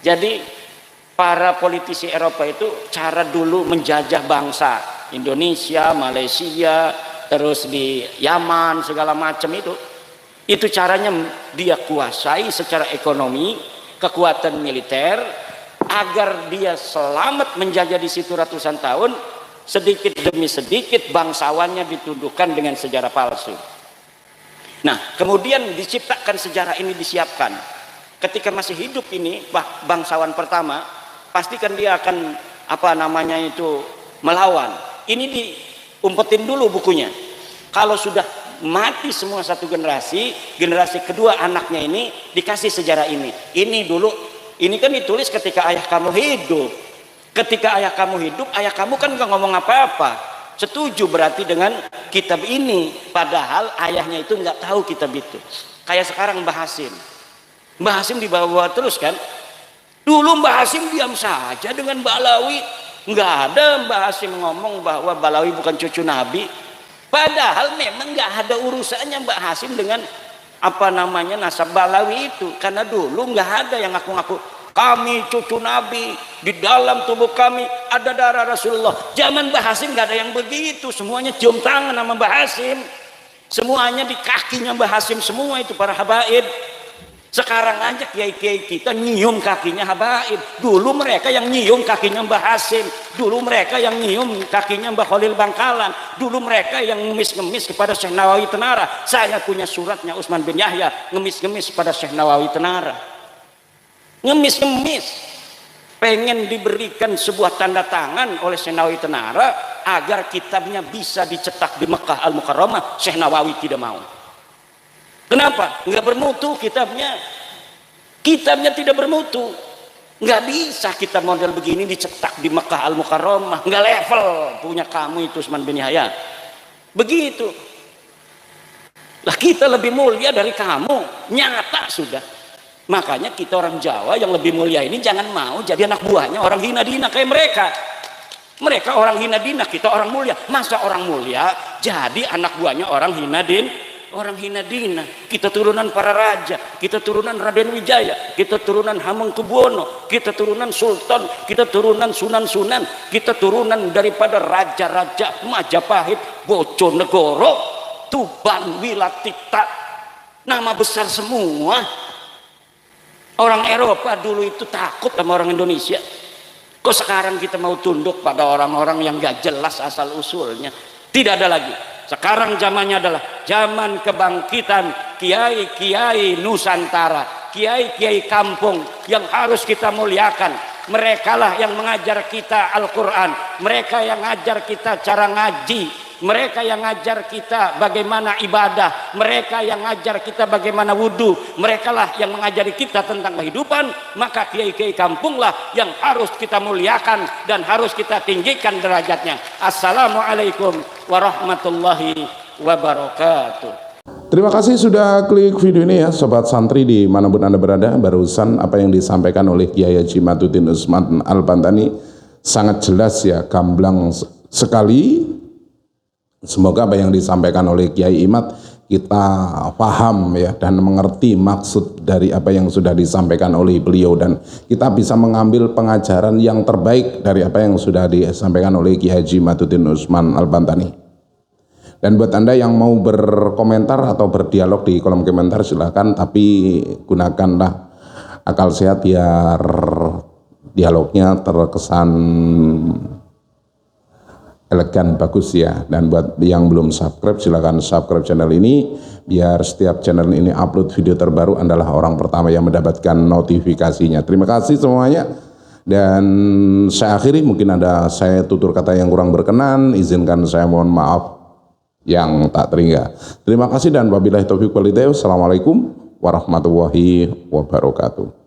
Jadi para politisi Eropa itu cara dulu menjajah bangsa Indonesia, Malaysia, terus di Yaman, segala macam itu caranya dia kuasai secara ekonomi, kekuatan militer, agar dia selamat menjajah di situ ratusan tahun. Sedikit demi sedikit bangsawannya ditundukkan dengan sejarah palsu. Nah, kemudian diciptakan sejarah ini, disiapkan. Ketika masih hidup ini bangsawan pertama, pastikan dia akan melawan. Ini diumpetin dulu bukunya. Kalau sudah mati semua satu generasi, generasi kedua anaknya ini dikasih sejarah ini. Ini dulu, ini kan ditulis ketika ayah kamu hidup. Ketika ayah kamu hidup, ayah kamu kan nggak ngomong apa-apa. Setuju berarti dengan kitab ini, padahal ayahnya itu nggak tahu kitab itu. Kayak sekarang Mbah Hasim. Mbah Hasim dibawa terus kan. Dulu Mbah Hasim diam saja dengan Balawi. Nggak ada Mbah Hasim ngomong bahwa Balawi bukan cucu Nabi. Padahal memang nggak ada urusannya Mbah Hasim dengan nasab Balawi itu. Karena dulu nggak ada yang ngaku-ngaku kami cucu Nabi, di dalam tubuh kami ada darah Rasulullah. Zaman Mbah Hasim nggak ada yang begitu. Semuanya cium tangan sama Mbah Hasim. Semuanya di kakinya Mbah Hasim semua itu para habaib. Sekarang aja kiai-kiai kita nyium kakinya habaib. Dulu mereka yang nyium kakinya Mbah Hasim. Dulu mereka yang nyium kakinya Mbah Khalil Bangkalan. Dulu mereka yang ngemis-ngemis kepada Syekh Nawawi Tenara. Saya punya suratnya Utsman bin Yahya ngemis-ngemis kepada Syekh Nawawi Tenara. Ngemis-ngemis pengen diberikan sebuah tanda tangan oleh Syekh Nawawi Tenara agar kitabnya bisa dicetak di Mekah Al-Mukarramah. Syekh Nawawi tidak mau. Kenapa? Nggak bermutu kitabnya. Kitabnya tidak bermutu. Nggak bisa kitab model begini dicetak di Mekah Al-Mukarramah. Nggak level punya kamu itu Utsman bin Yahya. Begitu. Lah kita lebih mulia dari kamu. Nyata sudah. Makanya kita orang Jawa yang lebih mulia ini jangan mau jadi anak buahnya orang hina dina kayak mereka. Mereka orang hina dina, kita orang mulia. Masa orang mulia jadi anak buahnya orang hina dina. Kita turunan para raja, kita turunan Raden Wijaya, kita turunan Hamengkubuwono, kita turunan sultan, kita turunan sunan-sunan, kita turunan daripada raja-raja Majapahit, Bojonegoro, Tuban, Wilatita. Nama besar semua. Orang Eropa dulu itu takut sama orang Indonesia. Kok sekarang kita mau tunduk pada orang-orang yang gak jelas asal usulnya? Tidak ada lagi. Sekarang zamannya adalah zaman kebangkitan kiai-kiai Nusantara, kiai-kiai kampung yang harus kita muliakan. Mereka lah yang mengajar kita Al-Quran, mereka yang ngajar kita cara ngaji, mereka yang ngajar kita bagaimana ibadah, mereka yang ngajar kita bagaimana wudhu, mereka lah yang mengajari kita tentang kehidupan. Maka kiai-kiai kampung lah yang harus kita muliakan dan harus kita tinggikan derajatnya. Assalamualaikum warahmatullahi wabarakatuh. Terima kasih sudah klik video ini ya Sobat Santri dimanapun Anda berada. Barusan apa yang disampaikan oleh Kiai Haji Maduddin Utsman Al-Bantani sangat jelas ya, gamblang sekali Semoga apa yang disampaikan oleh Kiai Imad kita paham ya dan mengerti maksud dari apa yang sudah disampaikan oleh beliau, dan kita bisa mengambil pengajaran yang terbaik dari apa yang sudah disampaikan oleh Kiai Haji Imaduddin Usman Al-Bantani. Dan buat Anda yang mau berkomentar atau berdialog di kolom komentar silakan, tapi gunakanlah akal sehat biar dialognya terkesan elegan, bagus ya. Dan buat yang belum subscribe silakan subscribe channel ini biar setiap channel ini upload video terbaru Anda orang pertama yang mendapatkan notifikasinya. Terima kasih semuanya. Dan saya akhiri, mungkin ada saya tutur kata yang kurang berkenan, izinkan saya mohon maaf yang tak terhingga. Terima kasih dan wabillahi taufiq wal hidayah. Assalamualaikum warahmatullahi wabarakatuh.